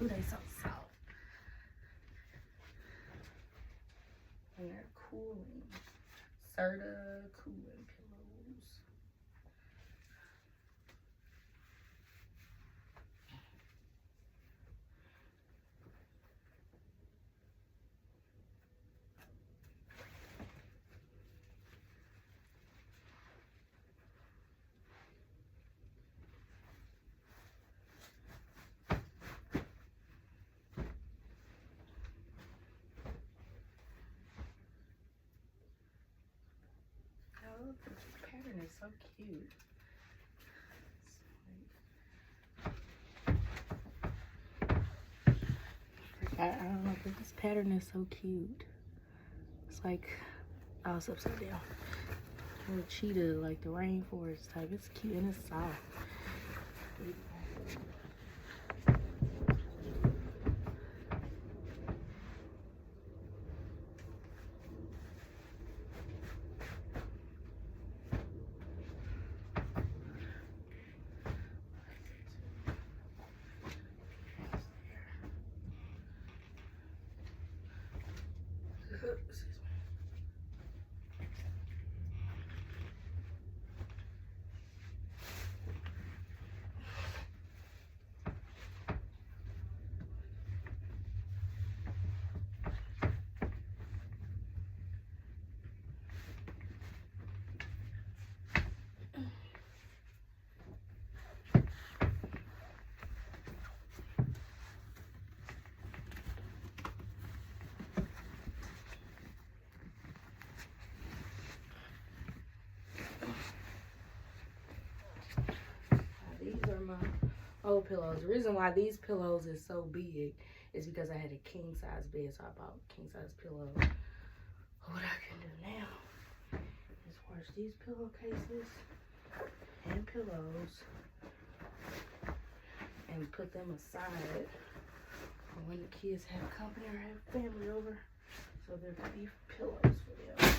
Ooh, they so soft. And they're cooling. Serta cooling pillows. Oh, the pattern is so cute. I don't know, but this pattern is so cute. It's like, oh, it's upside down. Little cheetah, like the rainforest type. It's cute and it's soft. These are my old pillows. The reason why these pillows is so big is because I had a king size bed, so I bought king size pillows. What I can do now is wash these pillowcases and pillows and put them aside for when the kids have company or have family over, so there could be pillows for them.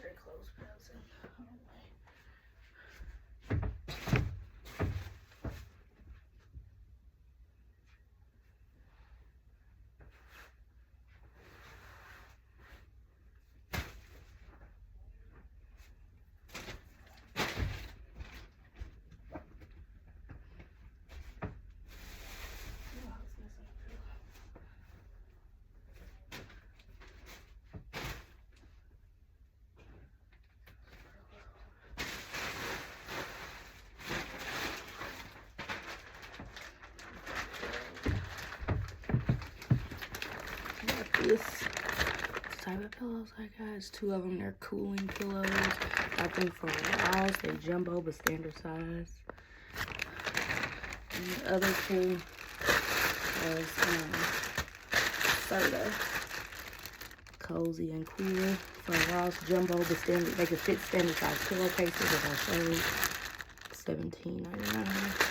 Very close, Benson. This type of pillows I got. It's two of them. They're cooling pillows. I think for walls, they're jumbo but standard size. And the other two was Serta, cozy and cool. For walls, jumbo but standard. They could fit standard size pillowcases as I showed. $17.99.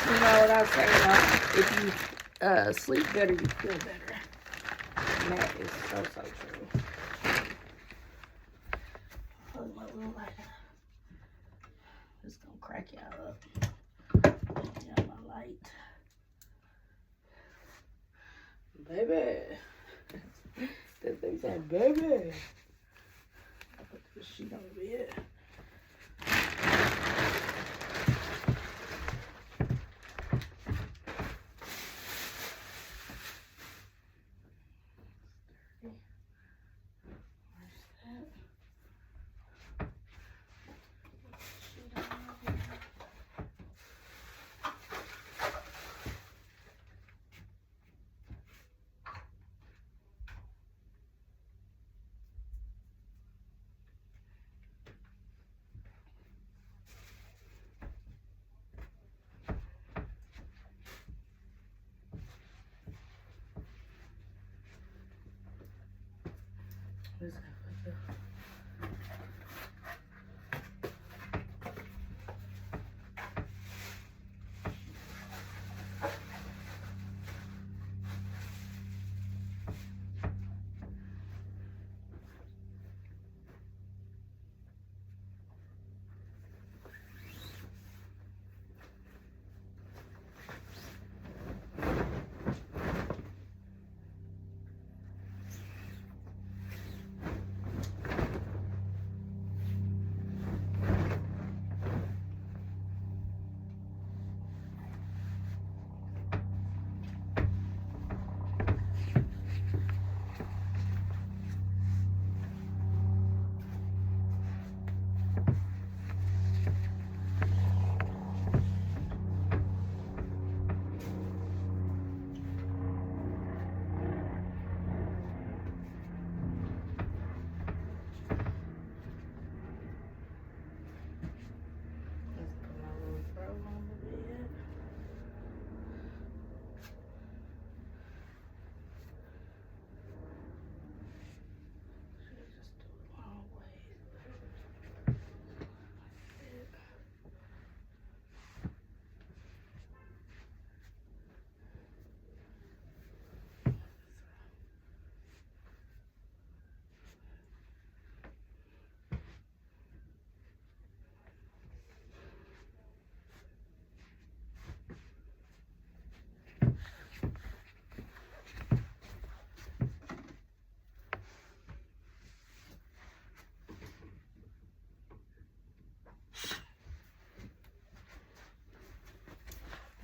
You know what I'm saying? If you sleep better, you feel better. And that is so true. Hold my little light. Just gonna crack y'all up. Yeah, my light. Baby. That thing said, baby. I put this sheet on the bed. What is that?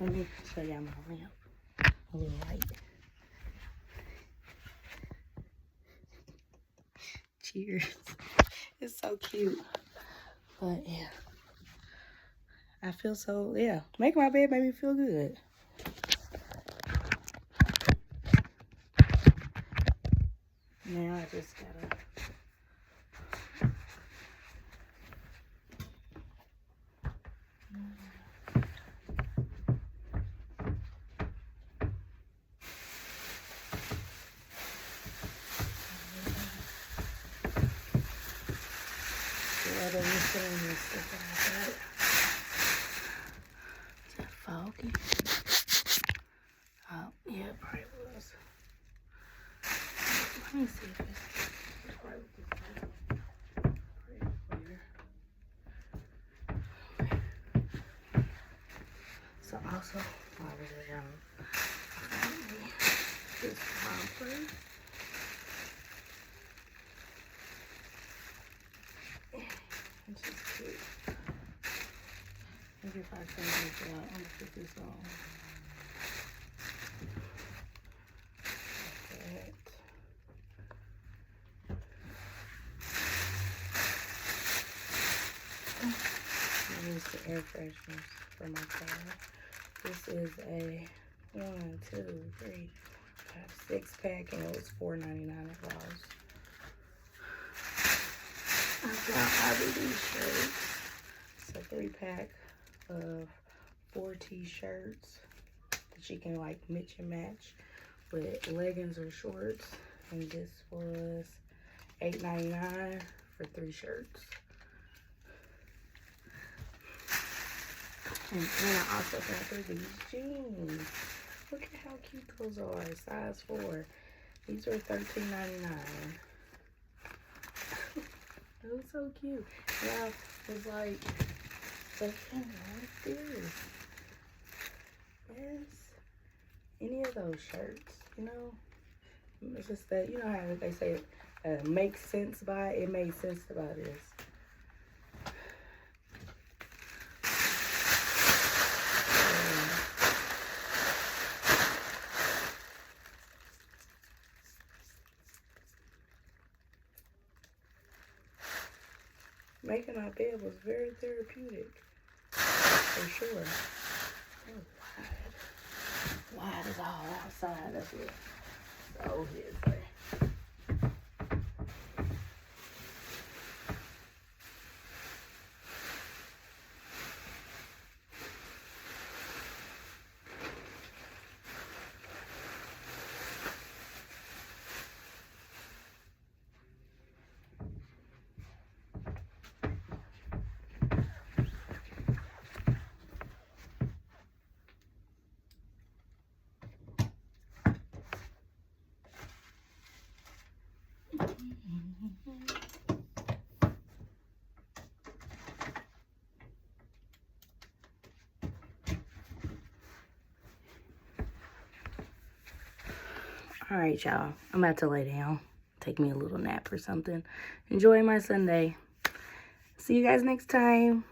Let me show y'all my lamp. A little light. Cheers. It's so cute. But yeah. I feel so, yeah. Making my bed made me feel good. Now I just gotta let everything stick out that. Is that foggy? Oh, yeah, it probably was. Let me see if it's probably this way. Pretty clear. Okay. So also, while we're around, this romper. It's just cute. Maybe if I turn this out, I'm gonna put this on. Like that. I use the air fresheners for my car. This is a 1, 2, 3, 5, 6 pack, and it was $4.99 at Ross. I've got IBD shirts. It's a 3-pack of 4 t-shirts that you can like mix and match with leggings or shorts. And this was $8.99 for 3 shirts. And then I also got these jeans. Look at how cute those are. Size 4. These are $13.99. It was so cute. And I was like, like this. Yes. Any of those shirts, you know? It's just that, you know how they say makes sense by, it made sense to buy this. Making my bed was very therapeutic, for sure. Oh, wide is all outside. That's what the old head say. All right, y'all. I'm about to lay down. Take me a little nap or something. Enjoy my Sunday. See you guys next time.